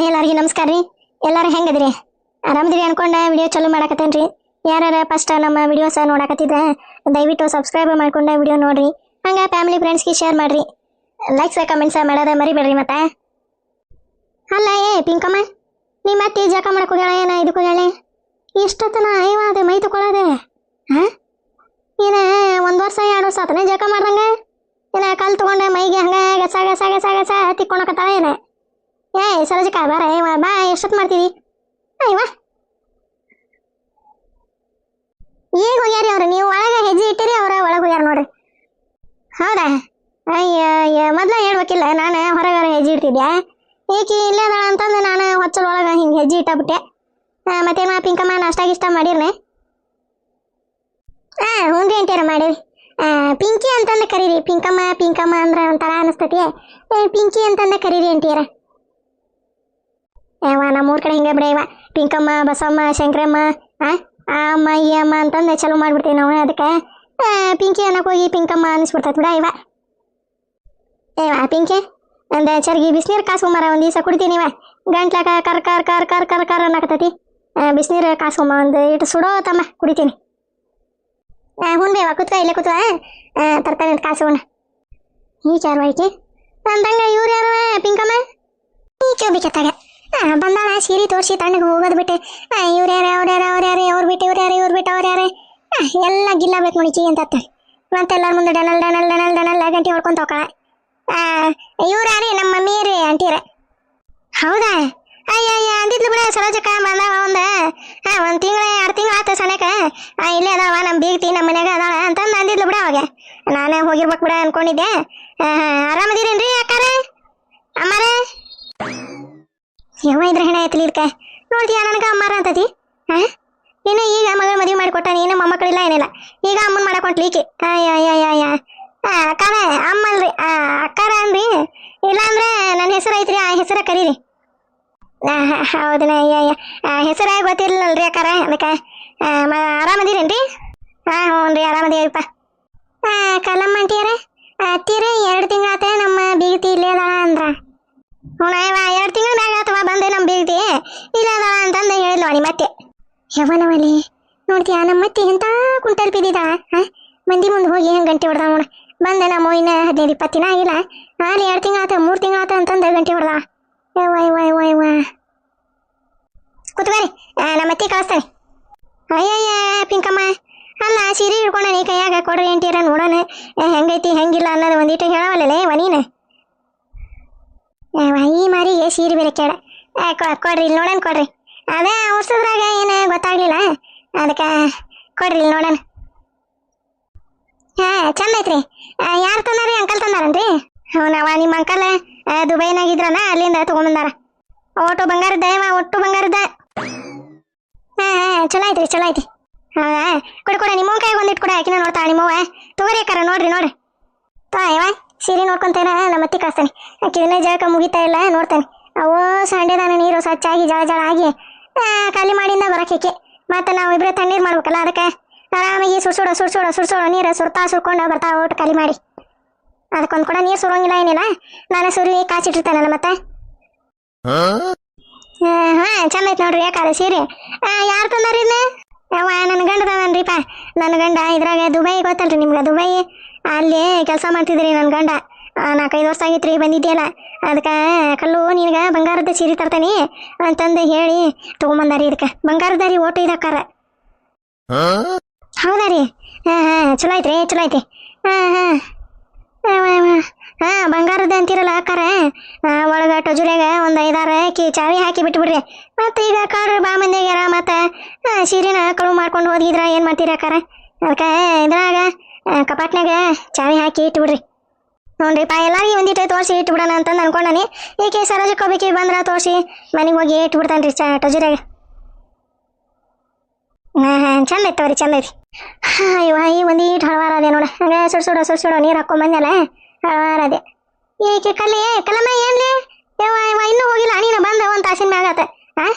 ಎಲ್ಲರಿಗೂ ನಮಸ್ಕಾರ ರೀ. ಎಲ್ಲರೂ ಹೆಂಗದ್ರಿ? ಆರಾಮದ್ರಿ ಅನ್ಕೊಂಡ ವಿಡಿಯೋ ಚಾಲೂ ಮಾಡಕತ್ತೇನ್ರಿ. ಯಾರು ಫಸ್ಟ್ ನಮ್ಮ ವಿಡಿಯೋಸ್ ನೋಡಕತ್ತಿದ್ರೆ ದಯವಿಟ್ಟು ಸಬ್ಸ್ಕ್ರೈಬ್ ಮಾಡ್ಕೊಂಡ ವಿಡಿಯೋ ನೋಡ್ರಿ. ಹಂಗ ಫ್ಯಾಮಿಲಿ ಫ್ರೆಂಡ್ಸ್ಗೆ ಶೇರ್ ಮಾಡ್ರಿ. ಲೈಕ್ಸ್ ಕಮೆಂಟ್ಸ್ ಮಾಡೋದ ಮರಿಬೇಡ್ರಿ. ಮತ್ತೆ ಅಲ್ಲ ಪಿಂಕಮ್ಮ, ನಿಮ್ಮ ಅತ್ತಿ ಜಕ ಮಾಡಕ್ ಹೋಗ್ಯಾಳ ಏನ ಇದಕ್ಕೆ ಹೋಗ್ಯಾಳೆ? ಇಷ್ಟೊತ್ತನ ಅಯ್ಯವಾದ ಮೈ ತಗೊಳ್ಳೋದೆ ಏನ? 1 ವರ್ಷ 2 ವರ್ಷ ಆತನೇ ಜಕ ಮಾಡ್ದಂಗ ಏನ? ಕಲ್ ತಗೊಂಡೆ ಮೈಗೆ ಹಂಗ ಗಸ ಗಸ ಗಸ ಗಸ ತಿಕ್ಕೊಳಕತ್ತಾಳ ಏನ? ಸರೋಜಕ್ಕ ಬಾರ ಬಾ, ಎಷ್ಟೊತ್ತು ಮಾಡ್ತೀವಿ? ಅಯ್ಯವ ಈಗ ಹೋಗ್ಯಾರಿ ಅವ್ರು. ನೀವು ಒಳಗೆ ಹೆಜ್ಜೆ ಇಟ್ಟಿರಿ, ಅವ್ರ ಒಳಗೆ ಹೋಗ್ಯಾರ ನೋಡ್ರಿ. ಹೌದಾ? ಅಯ್ಯ ಮೊದ್ಲ ಹೇಳ್ಬೇಕಿಲ್ಲ, ನಾನು ಹೊರಗಾರ ಹೆಜ್ಜೆ ಇಡ್ತಿದ್ದೆ. ಏಕಿ ಇಲ್ಲೇ ಅದಾಳ ಅಂತಂದು ನಾನು ಹೊಚ್ಚಲ್ ಒಳಗೆ ಹಿಂಗೆ ಹೆಜ್ಜೆ ಇಟ್ಟಬಿಟ್ಟೆ. ಮತ್ತೇನ ಪಿಂಕಮ್ಮ ನಾಷ್ಟ ಗಿಷ್ಟ ಮಾಡಿರ್ನೆ? ಹ್ಞೂ ರೀ ಅಂತೀರ ಮಾಡೀವಿ. ಪಿಂಕಿ ಅಂತಂದು ಕರೀರಿ. ಪಿಂಕಮ್ಮ ಪಿಂಕಮ್ಮ ಅಂದ್ರೆ ಒಂಥರ ಅನಿಸ್ತತಿ. ಪಿಂಕಿ ಅಂತಂದು ಕರೀರಿ ಅಂತೀರ. ನಮ್ಮೂರ ಕಡೆ ಹಿಂಗೆ ಬಿಡ ಇವ ಪಿಂಕಮ್ಮ, ಬಸಮ್ಮ, ಶಂಕರಮ್ಮ, ಅಮ್ಮ ಈ ಅಮ್ಮ ಅಂತಂದು ಚಲೋ ಮಾಡ್ಬಿಡ್ತೀವಿ ನಾವು. ಅದಕ್ಕೆ ಪಿಂಕಿ ಅನ್ನಕ್ಕೆ ಹೋಗಿ ಪಿಂಕಮ್ಮ ಅನಿಸ್ಬಿಡ್ತೈತೆ ಬಿಡ ಇವ. ಪಿಂಕಿ ಒಂದು ಚರ್ಗಿ ಬಿಸಿನೀರು ಕಾಸ್ಕೊಂಬಾರ, ಒಂದು ದಿವಸ ಕುಡಿತೀನಿ. ಇವ ಗಂಟ್ಲಾಗ ಕರ್ ಕರ್ ಕರ್ ಕರ್ ಕರ್ ಕರ್ ಅನ್ನಕತ್ತೈತಿ. ಬಿಸಿನೀರು ಕಾಸ್ಕೊಂಬ, ಒಂದು ಇಟ್ಟು ಸುಡೋ ತಮ್ಮ ಕುಡಿತೀನಿ. ಹ್ಞೂ ಬೇವ ಕೂತ್ಕ, ಇಲ್ಲೇ ಕೂತ್ಕ, ತರ್ತಾನೆ ಕಾಸೋಣ. ಈ ಚಾರ್ವಾಯ್ಕೆ ಅಂದಂಗ ಇವ್ರು ಯಾರು ಪಿಂಕಮ್ಮ? ಈ ಚೋಬಿಕತ್ತಾಗ ಬಂದಾಳ ಸೀರೆ ತೋರಿಸಿ ತಣ್ಣಗೆ ಹೋಗೋದು ಬಿಟ್ಟೆ. ಇವ್ರ್ಯಾರ ಅವ್ರ್ಯಾರ ಅವ್ರು ಬಿಟ್ಟು ಇವ್ರು ಬಿಟ್ಟು ಅವ್ರ್ಯಾರೆ ಎಲ್ಲ ಗಿಲ್ಲ ಬೇಕು ನೋಡಿ ಚೀ ಅಂತ ಹತ್ತಾರೆ. ಮತ್ತೆಲ್ಲರ ಮುಂದೆ ಡನಲ್ ಡನಲ್ ಡನಲ್ ಡನಲ್ ಗಂಟೆ ಹೊಡ್ಕೊಂತ ಹೋಗ್ತಾಳ. ಇವ್ರ್ಯಾರೀ ನಮ್ಮ ಮಮ್ಮಿ ರೀ ಅಂತೀರ. ಹೌದಾ? ಅಯ್ಯ ಅಂದಿದ್ಲು ಬಿಡ ಸರೋಜಕ್ಕ. ಬಂದಾಗ ಒಂದು ತಿಂಗಳ 2 ತಿಂಗಳು ಆತ ಸಣ್ಣಕ. ಇಲ್ಲೇ ಅದಾವ ನಮ್ಮ ಬೀಗ್ತಿ, ನಮ್ಮ ಮನ್ಯಾಗ ಅದಾಳ ಅಂತಂದು ಅಂದಿದ್ಲು ಬಿಡ ಅವಾಗ. ನಾನೇ ಹೋಗಿರ್ಬೇಕು ಬಿಡ ಅನ್ಕೊಂಡಿದ್ದೆ. ಆರಾಮದಿರೇನ್ರಿ ಅಕ್ಕಾರ ಅಮ್ಮಾರ? ಯಾವ ಇದ್ರೆ ಹೆಣ ಆಯ್ತಲಿ ಇದಕ್ಕೆ ನೋಡ್ತೀಯ ನನಗೆ ಅಮ್ಮಾರ ಅಂತತಿ. ಇನ್ನು ಈಗ ಮಗಳು ಮದುವೆ ಮಾಡಿಕೊಟ್ಟ, ನೀನು ಮೊಮ್ಮಕ್ಕಳಿಲ್ಲ ಏನಿಲ್ಲ, ಈಗ ಅಮ್ಮನ ಮಾಡಕೊಂಟ್ಲಿ ಈಕಿ. ಅಯ್ಯ ಅಕ್ಕಾರ ಅಮ್ಮಲ್ರಿ, ಅಕ್ಕಾರ ಅನ್ರಿ. ಇಲ್ಲಾಂದ್ರೆ ನನ್ನ ಹೆಸರು ಐತ್ರಿ, ಆ ಹೆಸರ ಕರೀರಿ. ಹೌದನ? ಹೆಸರ ಗೊತ್ತಿರ್ಲಿಲ್ಲಲ್ರಿ ಅಕ್ಕಾರ, ಅದಕ್ಕೆ ಆರಾಮದಿರೇನ್ರಿ? ಹ್ಞೂ ರೀ ಆರಾಮದೇವಪ್ಪ. ಕಲ್ಲಮ್ಮ ಅಂಟಿಯರ ಅತ್ತೀರ 2 ತಿಂಗಳು ಆತ ನಮ್ಮ ಬೀಗತಿ ಇಲ್ಲೇ ಅದಾಳ ಅಂದ್ರ. ಹ್ಞೂ 2 ತಿಂಗಳ ಮ್ಯಾಗ ಅಥವಾ ಬಂದೆ ನಮ್ಮ ಬೀಗತಿ ಇಲ್ಲ ಅದಾಳ ಅಂತಂದು ಹೇಳಿದ್ಲು ಅಣಿ. ಮತ್ತೆ ಯವನವಲ್ಲಿ ನೋಡ್ತೀಯ ನಮ್ಮ ಮತ್ತೆ ಎಂತ ಕುಂಟಲ್ ಬಿದ್ದಿದ. ಮಂದಿ ಮುಂದೆ ಹೋಗಿ ಹೆಂಗೆ ಗಂಟೆ ಹೊಡೆದ ನೋಡ. ಬಂದೆ ನಮ್ಮ ಇನ್ನ 15-20 ದಿನ ಆಗಿಲ್ಲ, ಅಲ್ಲಿ 2 ತಿಂಗಳು ಆತ 3 ತಿಂಗಳು ಆತ ಅಂತಂದು ಗಂಟೆ ಹೊಡೆದ. ಯವ್ವ ಕೂತ್ಬೇರಿ, ನಮ್ಮ ಅತ್ತಿ ಕಳಿಸ್ತಾನೆ. ಅಯ್ಯಯ್ಯ ಪಿಂಕಮ್ಮ, ಅಲ್ಲ ಸೀರೆ ಹಿಡ್ಕೊಂಡ ನೀ ಕೈಯಾಗ ಕೊಡ್ರಿ ಅಂತೀರ, ನೋಡೋಣ ಹೆಂಗೈತಿ ಹೆಂಗಿಲ್ಲ ಅನ್ನೋದು ಒಂದಿಟ್ಟು ಹೇಳವಲ್ಲೇ ನೀನು. ಈ ಮಾರಿಗೆ ಸೀರೆ ಬೇರೆ ಕೇಳ. ಕೊಡ್ರಿ ಇಲ್ಲಿ ನೋಡೋಣ, ಕೊಡ್ರಿ. ಅದೇ ಔಷಧದ್ರಾಗ ಏನು ಗೊತ್ತಾಗ್ಲಿಲ್ಲ, ಅದಕ್ಕೆ ಕೊಡ್ರಿ ಇಲ್ಲಿ ನೋಡೋಣ. ಚಂದ ಐತ್ರಿ. ಯಾರು ತಂದಾರಿ? ಅಂಕಲ್ ತಂದಾರನ್ರಿ? ಹೌನವ, ನಿಮ್ಮ ಅಂಕಲ್ ದುಬೈನಾಗಿದ್ರನ, ಅಲ್ಲಿಂದ ತೊಗೊಂಬಂದಾರ. ಒಟ್ಟು ಬಂಗಾರದ್ದ ಒಟ್ಟು ಬಂಗಾರದ್ದ. ಚಲೋ ಐತ್ರಿ, ಚಲೋ ಐತಿ. ಹೌದಾ? ಕೊಡ ನಿಮ್ಮ ಕೈಗೆ ಒಂದಿಟ್ಟು ಕೊಡ, ಆಕಿನ ನೋಡ್ತಾಳ ನಿಮ್ಮವ್ವ. ತಗೋರಿ ಅಕ್ಕಾರ, ನೋಡ್ರಿ ಯವ ಸೀರೆ ನೋಡ್ಕೊಂತೇನ ನಮ್ಮ ಅತ್ತಿ ಕಳಿಸ್ತಾನೆ. ಆಕಿನ ಜಳಕ ಮುಗಿತಾ ಇಲ್ಲ ನೋಡ್ತಾನೆ. ಅವೋ ಸಂಡೆದಾನ ನೀರು ಸ್ವಚ್ಛಾಗಿ ಜಳ ಆಗಿ ಖಾಲಿ ಮಾಡಿಂದ ಬರಕ್ಕೆ. ಮತ್ತು ನಾವು ಇಬ್ಬರೇ ತಣ್ಣೀರು ಮಾಡ್ಬೇಕಲ್ಲ, ಅದಕ್ಕೆ ಆರಾಮಾಗಿ ಸುಡ್ಸೋಡ ನೀರು ಸುರ್ಕೊಂಡು ಬರ್ತಾ ಒಟ್ಟು ಖಾಲಿ ಮಾಡಿ. ಅದಕ್ಕೊಂದು ಕೂಡ ನೀರು ಸುರೋಂಗಿಲ್ಲ ಏನಿಲ್ಲ, ನಾನು ಸುರಿ ಕಾಚಿಟ್ಟಿರ್ತೇನಲ್ಲ ಮತ್ತೆ. ಚಂದ ಐತೆ ನೋಡ್ರಿ ಯಾಕಾರೆ ಸೀರೆ. ಯಾರು ತಂದಾರ ಇದನ್ನ? ನನ್ನ ಗಂಡದವನ್ರಿಪ್ಪ. ನನ್ನ ಗಂಡ ಇದ್ರಾಗ ದುಬೈ ಗೊತ್ತಲ್ರಿ ನಿಮ್ಗೆ? ದುಬೈ ಅಲ್ಲಿ ಕೆಲಸ ಮಾಡ್ತಿದ್ರಿ ನನ್ನ ಗಂಡ. 4-5 ವರ್ಷ ಆಗಿತ್ತು ರೀ ಬಂದಿದ್ದೀಯಲ್ಲ, ಅದಕ್ಕೆ ಕಲ್ಲು ನಿನಗೆ ಬಂಗಾರದ ಸೀರೆ ತರ್ತಾನೆ ಅಂತಂದು ಹೇಳಿ ತೊಗೊಂಬಂದಾರಿ. ಇದಕ್ಕೆ ಬಂಗಾರದ ರೀ ಓಟು ಇದಕ್ಕಾರ. ಹೌದಾ ರೀ? ಚಲೋ ಐತ್ರಿ, ಚಲೋ ಐತಿ. ಬಂಗಾರದ ಅಂತೀರಲ್ಲ ಅಕ್ಕಾರ. ಒಳಗೆ ಟೊಜುರ್ಯಾಗ ಒಂದು 5-6 ಚಾವಿ ಹಾಕಿ ಬಿಟ್ಬಿಡ್ರಿ. ಮತ್ತು ಈಗ ಕಾಡ್ರಿ ಬಾ ಮಂದಿಗ್ಯಾರ, ಮತ್ತು ಸೀರೆನ ಕಳುವು ಮಾಡ್ಕೊಂಡು ಹೋಗಿದ್ರ ಏನು ಮಾಡ್ತೀರಿ ಅಕ್ಕಾರ? ಅದಕ್ಕೆ ಇದ್ರಾಗ ಕಪಾಟ್ನಾಗ ಚಾವಿ ಹಾಕಿ ಇಟ್ಬಿಡ್ರಿ. ನೋಡ್ರಿಪ್ಪ, ಎಲ್ಲರಿಗೂ ಒಂದಿಟ್ಟು ತೋರಿಸಿ ಇಟ್ಬಿಡೋಣ ಅಂತಂದು ಅನ್ಕೊಂಡಾನಿ. ಈಕೆ ಸರೋಜಕ್ಕೆ ಹೋಗ್ಬೇಕಿ ಬಂದ್ರೆ ತೋರಿಸಿ ಮನೆಗೆ ಹೋಗಿ ಇಟ್ಬಿಡ್ತಾನೆ ರೀ ಟೊಜುರ್ಯಾಗ. ಚಂದ ಐತೆ ತೋರಿ, ಚಂದ ಐತಿ. ಅಯ್ಯೋ ಈ ಒಂದೀಟು ಹಳವಾರ ಅದೇ ನೋಡ. ಹಂಗೆ ಸುಡ್ಸೋಡ ನೀರು ಹಾಕೊಂಬಂದಲ್ಲ, ಹಳವಾರ ಅದೇ. ಈಕೆ ಕಲ್ಲಮ್ಮ ಏನ್ಲಿ ಯವ್ವ ಇನ್ನೂ ಹೋಗಿಲ್ಲ, ನೀನು ಬಂದ 1 ತಾಸಿನ ಮ್ಯಾಗ ಆತ.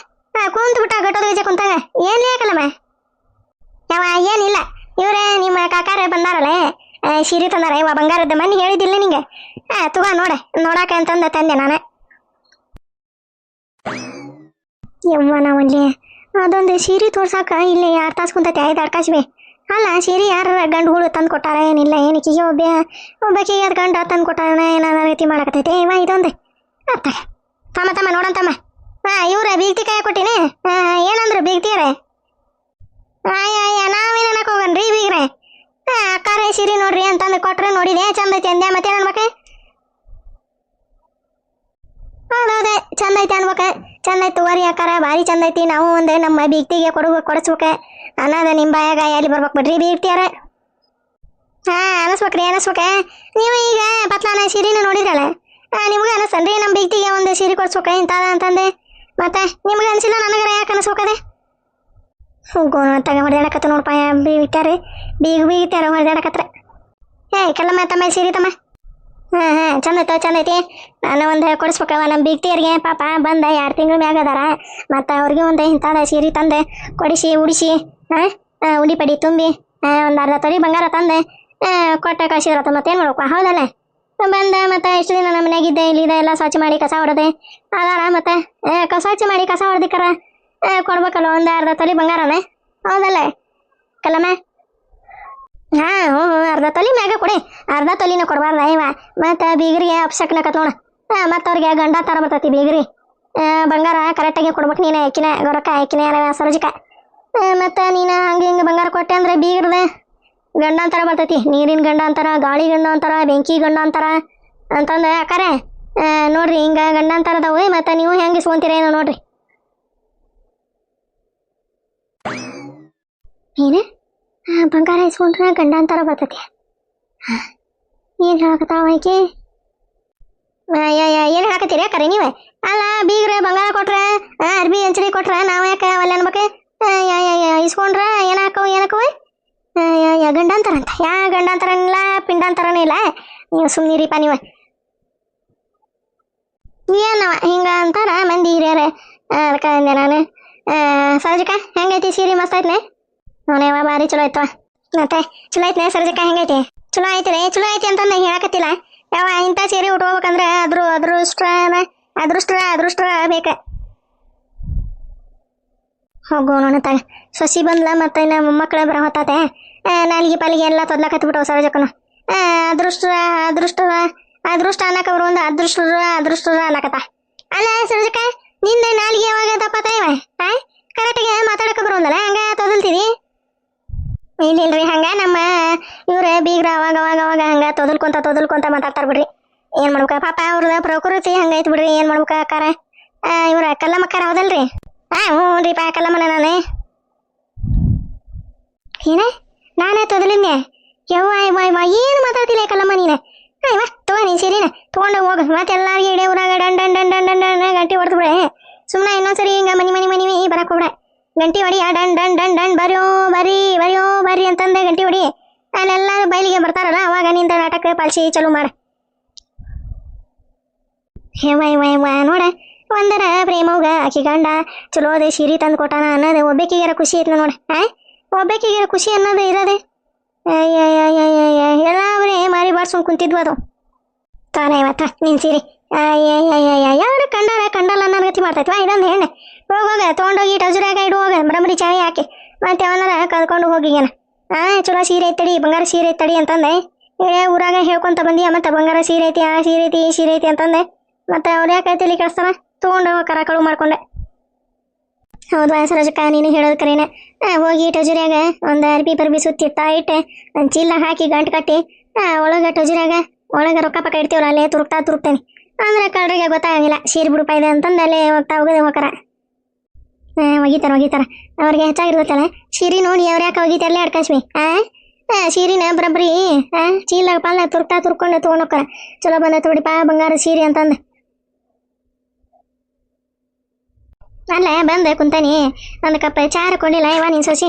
ಕುಂತು ಬಿಟ್ಟ ಗಟ್ಟೋದ ಗಜೆ ಕುಂತಾಗ. ಏನ್ಲೇ ಕಲ್ಲಮ್ಮ? ಯವ್ವ ಏನಿಲ್ಲ, ಇವ್ರೆ ನಿಮ್ಮ ಕಾಕಾರ ಬಂದಾರಲ್ಲ, ಸೀರೆ ತಂದಾರ. ಇವ ಬಂಗಾರದ ಮನೆ ಹೇಳಿದ್ದಿಲ್ಲ ನಿಂಗೆ? ತಗೋ ನೋಡಾಕ ಅಂತಂದ ತಂದೆ ನಾನು. ಯವ್ವ ನಾವಲ್ಲಿ ಅದೊಂದು ಸೀರೆ ತೋರ್ಸಾಕ ಇಲ್ಲಿ 2 ತಾಸು ಕುಂತೈತೆ 5-6 ತಾಸು ಅಲ್ಲ ಸೀರೆ ಯಾರ ಗಂಡುಗಳು ತಂದು ಕೊಟ್ಟಾರ ಏನಿಲ್ಲ ಏನಕ್ಕಿಗೆ ಒಬ್ಬಾಕಿಗೆ ಅದು ಗಂಡ ತಂದು ಕೊಟ್ಟಾರ ಏನಾರ ರೀತಿ ಮಾಡಕತ್ತೈತೆ ಇವ ಇದೊಂದು ಅತ್ತ ತಮ್ಮ ನೋಡಂತಮ್ಮ ಇವ್ರ ಬೀಗ್ತಿ ಕಾಯ ಕೊಟ್ಟಿನಿ ಏನಂದ್ರು ಬೀಗ್ತಿಯರೇ ನಾವೇನಕ್ ಹೋಗನ್ರಿ ಬೀಗ್ರೆ ಅಕ್ಕಾರ ಸೀರೆ ನೋಡ್ರಿ ಅಂತಂದು ಕೊಟ್ರೆ ನೋಡಿದೆ ಚಂದ ಐತಿ ಅಂದ್ಯಾ ಮತ್ತೆ ಅನ್ಬೇಕ ಹೌದೌದೇ ಚಂದ ಐತಿ ಅನ್ಬೇಕ ಚಂದ ಐತಿ ತಗೋರಿ ಅಕ್ಕಾರ ಭಾರಿ ಚಂದ ಐತಿ ನಾವು ಒಂದು ನಮ್ಮ ಬೀಗ್ತಿಗೆ ಕೊಡಿಸ್ಬೇಕ ಅನ್ನೋದ ನಿಮ್ಮ ಬಾಯಾಗ ಎಲ್ಲಿ ಬರ್ಬೇಕು ಬಿಡ್ರಿ ಬೀಗ್ತಿಯಾರ ಅನಿಸ್ಬೇಕ್ರಿ ನೀವು ಈಗ ಪತ್ಲಾನ ಸೀರೆನ ನೋಡಿದ್ರಲ್ಲ ನಿಮ್ಗೆ ಅನಿಸ್ತನ್ರಿ ನಮ್ಮ ಬೀಗ್ತಿಗೆ ಒಂದು ಸೀರೆ ಕೊಡ್ಸ್ಬೇಕ ಇಂಥದ ಅಂತಂದೆ ಮತ್ತೆ ನಿಮ್ಗೆ ಅನಿಸಿಲ್ಲ ನನಗರ ಯಾಕೆ ಅನಿಸ್ಬೇಕದೆ ತಗ ಹೊಡೆದಾಡಕತ್ತ ನೋಡಪ್ಪ ಬೀಗ್ತಾರ ಹೊಡೆದಾಡಕತ್ರ ಕಲ್ಲಮ್ಮ ತಮ್ಮ ಸೀರೆ ತಮ್ಮ ಚಂದ ಐತಿ ನಾನು ಒಂದು ಕೊಡಿಸ್ಬೇಕವ ನಮ್ಮ ಬೀಗ್ತಿಯರಿಗೆ ಪಾಪ ಬಂದ 2 ತಿಂಗಳ ಮ್ಯಾಗ ಅದಾರ ಮತ್ತು ಅವ್ರಿಗೆ ಒಂದು ಇಂಥದ ಸೀರೆ ತಂದೆ ಕೊಡಿಸಿ ಉಡಿಸಿ ಉಡಿ ಪಡಿ ತುಂಬಿ ಒಂದು ಅರ್ಧ ತೊಲಿ ಬಂಗಾರ ತಂದೆ ಕೊಟ್ಟ ಕಳಿಸಿರತ್ತ ಮತ್ತೇನು ಮಾಡ್ಬೇಕು ಹೌದಲ್ಲ ಬಂದ ಮತ್ತು ಇಷ್ಟು ದಿನ ನಮ್ಮ ಮನೆಯಾಗಿದ್ದೆ ಇಲ್ಲಿದೆ ಎಲ್ಲ ಸ್ವಚ್ಛ ಮಾಡಿ ಕಸ ಹೊಡೆದೆ ಅದಾರ ಮತ್ತು ಸ್ವಚ್ಛ ಮಾಡಿ ಕಸ ಹೊಡೆದಿಕ್ಕಾರ ಕೊಡ್ಬೇಕಲ್ಲ ಒಂದು ಅರ್ಧ ತೊಲಿ ಬಂಗಾರನೇ ಹೌದಲ್ಲ ಕಲ್ಲಮ್ಮ ಹ್ಞೂ ಅರ್ಧ ತೊಲಿ ಮ್ಯಾಗ ಕೊಡಿ ಅರ್ಧ ತೊಲಿನ ಕೊಡಬಾರ್ದ ಇವ ಮತ್ತು ಬೀಗರಿಗೆ ಅಪ್ಸಕ್ನಕತ್ ನೋಡು ಮತ್ತು ಅವ್ರಿಗೆ ಗಂಡ ಥರ ಬರ್ತೈತಿ ಬೀಗ್ರಿ ಬಂಗಾರ ಕರೆಕ್ಟಾಗಿ ಕೊಡ್ಬೇಕು ನೀನು ಆಕಿನ ಗೊರಕ್ಕ ಆಕಿನ ಸರೋಜಿಕ ಮತ್ತು ನೀನು ಹಂಗೆ ಬಂಗಾರ ಕೊಟ್ಟೆ ಅಂದರೆ ಬೀಗ್ರದ ಗಂಡ ಅಂತಾರ ಬರ್ತೈತಿ ನೀರಿನ ಗಂಡ ಅಂತಾರ ಗಾಳಿ ಗಂಡ ಅಂತಾರ ಬೆಂಕಿ ಗಂಡ ಅಂತಾರ ಅಂತಂದು ಅಕ್ಕಾರೆ ನೋಡ್ರಿ ಹಿಂಗೆ ಗಂಡ ಅಂತಾರದವು ಮತ್ತು ನೀವು ಹೆಂಗೆ ಇಸ್ಕೊಂತೀರ ಏನೋ ನೋಡ್ರಿ ಏನು ಬಂಗಾರ ಇಸ್ಕೊಂಡ್ರೆ ಗಂಡ ಅಂತಾರ ಬರ್ತೈತಿ ಏನು ಹೇಳಕತ್ತಾವ ಆಕೆ ಏನು ಹೇಳಕತ್ತೀರಿ ಯಾಕರೆ ನೀವೇ ಅಲ್ಲ ಬೀಗ್ರೆ ಬಂಗಾರ ಕೊಟ್ರೆ ಅರ್ಬಿ ಅಂಚರಿ ಕೊಟ್ರೆ ನಾವು ಯಾಕೆ ಅವಲ್ಲ ಅನ್ಬೇಕು ಇಸ್ಕೊಂಡ್ರೆ ಏನಕ್ಕವ ಗಂಡ ಅಂತಾರಂತ ಗಂಡ ಅಂತಾರನಿಲ್ಲ ಪಿಂಡ ಅಂತಾರನೇ ಇಲ್ಲ ನೀವು ಸುಮ್ಮನಿರಿಪ್ಪ ನೀವು ಏನವ ಹಿಂಗೆ ಅಂತಾರ ಮಂದಿ ಹಿರಿಯರೇ ಅದಕ್ಕೆ ಅಂದೆ ನಾನು ಸರೋಜಿಕ ಹೆಂಗೈತಿ ಸೀರೆ ಮಸ್ತ್ ಐತ್ನೆ ನೋನೇವ ಭಾರಿ ಚಲೋ ಆಯ್ತವ ಮತ್ತೆ ಚಲೋ ಐತ್ನೆ ಸರೋಜಿಕ ಹೆಂಗೈತಿ ಚಲೋ ಐತಿ ಅಂತಂದು ಹೇಳಕತ್ತಿಲ್ಲ ಯಾವ ಇಂಥ ಸೀರೆ ಉಟ್ಕೋಬೇಕಂದ್ರೆ ಅದೃಷ್ಟ ಬೇಕ ಹೋಗು ನೋಡ ತಗ ಸೊಸಿ ಬಂದ್ಲ ಮತ್ತೆ ನಮ್ಮ ಮಕ್ಕಳ ಬರ ಹೊತ್ತಾತೆ ನಾಲಿಗೆ ಪಾಲಿಗೆ ಎಲ್ಲ ತೊದ್ಲಕತ್ಬಿಟ್ಟವು ಸರೋಜಕ್ಕನು ಅದೃಷ್ಟ ಅನ್ನಕ ಅವರು ಒಂದು ಅದೃಷ್ಟ ಅನ್ನಕತ್ತ ಅಲ್ಲ ಸರೋಜಕ್ಕ ನಿಂದ ನಾಲಿಗೆ ಯಾವಾಗ ತಪ್ಪತ್ತ ಇವ ಕರೆಕ್ಟಿಗೆ ಮಾತಾಡಕ ಬರೋದಲ್ಲ ಹಂಗ ತೊದಲ್ತೀರಿ ಇಲ್ಲಿಲ್ರಿ ಹಂಗ ನಮ್ಮ ಇವ್ರ ಬೀಗ್ರ ಅವಾಗ ಹಂಗ ತೊದಲ್ಕೊಂತ ಮಾತಾಡ್ತಾರ ಬಿಡ್ರಿ ಏನ್ ಮಾಡ್ಬೇಕ ಪಾಪ ಅವ್ರದ ಪ್ರಕೃತಿ ಹಂಗೈತಿ ಬಿಡ್ರಿ ಏನ್ ಮಾಡ್ಬೇಕ ಅಕ್ಕಾರ ಇವ್ರ ಕಲ್ಲಮ್ಮಕ್ಕಾರ ಹೌದಲ್ರಿ ಹ್ಞೂ ರೀ ಪಾ ಕಲ್ಲಮ್ಮನ ನಾನೇ ಏನ ನಾನೇ ತೊದಲಿನ್ನೆ ಯವ್ವ ಏನು ಮಾತಾಡ್ತಿಲ್ಲ ಕಲ್ಲಮ್ಮ ನೀನೆ ಇವ ತಗೋ ನೀನು ಸೀರಿನ ತೊಗೊಂಡು ಹೋಗ ಮತ್ತೆ ಎಲ್ಲಾರಿಗೆ ಇಡೇ ಊರಾಗ ಡನ್ ಗಂಟಿ ಹೊಡೆದು ಬಿಡೆ ಸುಮ್ಮನೆ ಇನ್ನೊಂದ್ಸರಿ ಹಿಂಗ ಮನಿ ಬರಕ್ ಹೋಗ್ಬಿಡ ಗಂಟಿ ಹೊಡಿ ಡನ್ ಬರ್ರಿ ಅಂತಂದೆ ಗಂಟಿ ಹೊಡಿ ಅಲ್ಲೆಲ್ಲ ಬಯಲಿಗೆ ಬರ್ತಾರಲ್ಲ ಅವಾಗ ನಿಂದ ನಾಟಕ ಪಾಲ್ಸಿ ಚಲೋ ಮಾಡ ನೋಡ ಒಂದರ ಪ್ರೇಮವ್ಗ ಆಕಿ ಗಂಡ ಚಲೋದೆ ಸೀರೆ ತಂದು ಕೊಟ್ಟಾನ ಅನ್ನೋದು ಒಬ್ಬಾಕಿಗಾರ ಖುಷಿ ಐತ್ನ ನೋಡ ಒಬ್ಬಾಕಿಗಾರ ಖುಷಿ ಅನ್ನೋದು ಇರೋದೆ ಎಲ್ಲ ಅವರೇ ಮಾರಿ ಬಾಡ್ಸ್ಕೊಂಡು ಕುಂತಿದ್ವು ಅದು ತಾನೇ ಇವತ್ತ ನಿನ್ ಸೀರೆ ಯಾರು ಕಂಡಲ್ಲ ಅನ್ನೋ ಗತಿ ಮಾಡ್ತೈತ್ವಾ ಇದೊಂದು ಹೆಣ್ಣೆ ಹೋಗೋಗ ತೊಗೊಂಡೋಗಿ ಟಜುರಾಗ ಇಡುವಾಗ ಬರಬರಿ ಚಾವಿ ಹಾಕಿ ಮತ್ತೆ ಅವನಾರ ಕದ್ಕೊಂಡು ಹೋಗಿಗೇನ ಚಲೋ ಸೀರೆ ಐತಡಿ ಬಂಗಾರ ಸೀರೆ ಐತಡಿ ಅಂತಂದೆ ಊರಾಗ ಹೇಳ್ಕೊಂತ ಬಂದಿ ಮತ್ತೆ ಬಂಗಾರ ಸೀರೆ ಐತಿ ಈ ಸೀರೆ ಐತಿ ಅಂತಂದೆ ಮತ್ತೆ ಅವ್ರು ಯಾಕೆ ತಲೆ ಕೆಡಿಸ್ತಾರ ತೊಗೊಂಡು ಕಳು ಮಾಡ್ಕೊಂಡೆ ಹೌದು ಸರೋಜಕ್ಕ ನೀನು ಹೇಳೋದು ಕರೀನೆ ಹೋಗಿ ಟಜುರಿಯಾಗ ಒಂದು ಅರ್ಬಿ ಸುತ್ತಿಟ್ಟ ಇಟ್ಟೆ ಒಂದು ಚೀಲ ಹಾಕಿ ಗಂಟು ಕಟ್ಟಿ ಒಳಗೆ ಟಜುರಿಯಾಗ ಒಳಗೆ ರೊಕ್ಕ ಪಕ್ಕ ಇಡ್ತೀವಲ್ಲ ಅಲ್ಲೇ ತುರುಕ್ತೇನೆ ಅಂದ್ರೆ ಕಳ್ರಿಗೆ ಗೊತ್ತಾಗಂಗಿಲ್ಲ ಸೀರೆ ಬಿಡುಪ ಇದೆ ಅಂತಂದು ಅಲ್ಲೇ ಹೋಗದೆ ಹೋಗಾರ ಒಗಿತಾರ ಅವ್ರಿಗೆ ಹೆಚ್ಚಾಗಿರ್ತೈತಲ್ಲ ಸೀರೆ ನೋಡಿ ಅವ್ರು ಯಾಕೆ ಒಗಿತಾರಲ್ಲೇ ಅಡ್ಕಾಸ್ವಿ ಸೀರೆನ ಬರಬ್ರಿ ಚೀಲ ಪಾಲ ತುರ್ಕೊಂಡು ತೊಗೊಂಡೋಕ್ಕಾರ ಚಲೋ ಬಂದೈತೆ ಬಿಡಿಪಾ ಬಂಗಾರ ಸೀರೆ ಅಂತಂದು ಅಲ್ಲ ಬಂದೆ ಕುಂತಾನಿ ಒಂದು ಕಪ್ ಚಾರ ಕೊಡಲಿಲ್ಲ ಇವ ನೀನು ಸೊಸಿ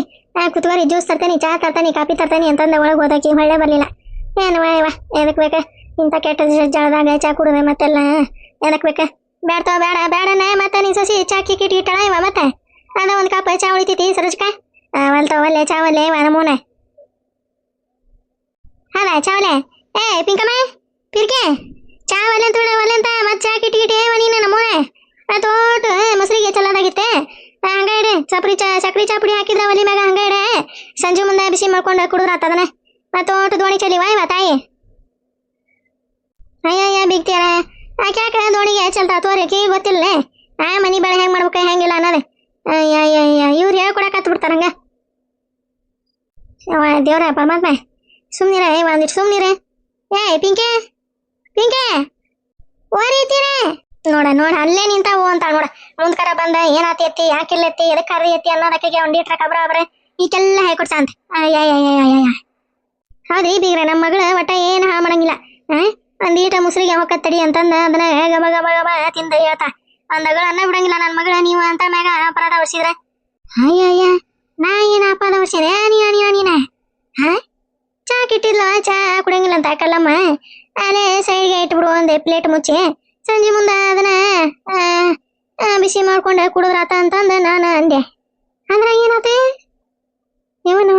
ಕುತ್ಕೋರಿ ಜ್ಯೂಸ್ ತರ್ತಾನೆ ಚಾ ತರ್ತಾನೆ ಕಾಫಿ ತರ್ತಾನೆ ಅಂತಂದು ಒಳಗೆ ಹೋದಾಕಿ ಹೊಳ್ಳೆ ಬರಲಿಲ್ಲ ಏನು ಇವ ಎದಕ್ಕೆ ಬೇಕಾ ಇಂಥ ಕೆಟ್ಟ ಜಳದಾಗ ಚಾ ಕುಡಿದೆ ಮತ್ತೆಲ್ಲ ಎದಕ್ಕೆ ಬೇಕಾ ಬೇಡನೇ ಮತ್ತೆ ನೀನು ಸೊಸಿ ಚಾ ಕಿಟ್ಟಿಟ್ಟಾಳ ಇವ ಮತ್ತೆ ಅದ ಒಂದು ಕಪ್ ಚಾ ಉಳಿತೈತಿ ಸರೋಜಕ್ಕ ಒಲ್ಲೆ ಚಾ ಒಲ್ಲೆ ಇವ ನಮೂನೆ ಅಲ್ಲ ಚಾ ಒಲೆ ಪಿಂಕಮ್ಮ ಪಿರ್ಕೆ ಚಾ ಒಲೆ ಅಂತ ಮತ್ತೆ ಚಾ ಕಿಟ್ಟಿಟ್ಟೆ ನೀನು ನಮೂನೆ ತೋಟ ಮೊಸರಿಗೆ ಚಲೋದಾಗಿತ್ತೆ ಹಂಗ ಇಡೆ ಸಕ್ರಿ ಚಾಪುಡಿ ಹಾಕಿದ್ರ ಒಲಿ ಮ್ಯಾಗ ಹಂಗ ಇಡೆ ಸಂಜೆ ಮುಂದೆ ಬಿಸಿ ಮಾಡ್ಕೊಂಡು ಕುಡಿದ್ರ ಆತದನ ತೋಟ ದೋಣಿ ಚಲಿವಾ ಇವ ತಾಯಿ ಅಯ್ಯಯ್ಯ ಬಿಗ್ತಿಯಾರ ಯಾಕ ದೋಣಿಗೆ ಚಲ್ತಾ ತೋರಿಕಿ ಗೊತ್ತಿಲ್ಲ ಮನಿ ಬೆಳೆ ಹೆಂಗ್ ಮಾಡ್ಬೇಕು ಹೆಂಗಿಲ್ಲ ಅನ್ನೋದು ಅಯ್ಯಯ್ಯ ಇವ್ರು ಹೇಳ್ಕೊಡಕ್ ಹತ್ ಬಿಡ್ತಾರಂಗ ದೇವ್ರ ಪರಮಾತ್ಮ ಸುಮ್ನಿರ ಒಂದಿಟ್ಟು ಸುಮ್ನಿರ ಪಿಂಕೆ ಪಿಂಕೆ ಓರೀತೀರ ನೋಡ ಅಲ್ಲೇ ನಿಂತಾವು ಅಂತ ನೋಡ ಮುಂದ್ಕರ ಬಂದ ಏನಾತಿ ಎತ್ತಿ ಯಾಕಿಲ್ಲ ಎತ್ತಿ ಎದಕ್ ಕರ್ರಿ ಎತ್ತಿ ಅನ್ನೋದಕ್ಕೆ ಒಂದಿಟ್ರ ಕಬ್ರ ಈಗೆಲ್ಲ ಹೇಳ್ಕೊಡ್ಸ ಅಂತ ಹೌದ್ರಿ ಬೀಗ್ರೆ ನಮ್ಮ ಮಗಳು ಒಟ್ಟ ಏನ್ ಹಾ ಮಾಡಂಗಿಲ್ಲ ಒಂದೀಟ ಮುಸ್ರಿಗೆ ಹೊಕ್ಕತ್ತಡಿ ಅಂತಂದ ಅದನ್ನ ಗಬ ಗಬ ಗಬ ತಿಂದ ಹೇಳ್ತಾ ಒಂದಗಳು ಅನ್ನ ಬಿಡಂಗಿಲ್ಲ ನನ್ನ ಮಗಳ ನೀವು ಅಂತ ಮ್ಯಾಗ ಅಪರಾಧ ಹೊಡ್ಸಿದ್ರ ಅಯ್ಯಯ್ಯ ನಾ ಏನ ಅಪರಾಧ ಹೊಡ್ಸಿದೆ ನೀನ ಚಾ ಕಿಟ್ಟಿದ್ಲ ಚಾ ಕುಡಿಯಂಗಿಲ್ಲ ಅಂತ ಕಲ್ಲಮ್ಮ ಅಲ್ಲೇ ಸೈಡ್ಗೆ ಇಟ್ಬಿಡು ಒಂದೇ ಪ್ಲೇಟ್ ಮುಚ್ಚಿ ಸಂಜೆ ಮುಂದೆ ಅದನ್ನ ಬಿಸಿ ಮಾಡ್ಕೊಂಡೆ ಕುಡಿದ್ರಾತ ಅಂತಂದ ನಾನು ಅಂದೆ ಅಂದ್ರ ಏನಾತೆ ಇವನು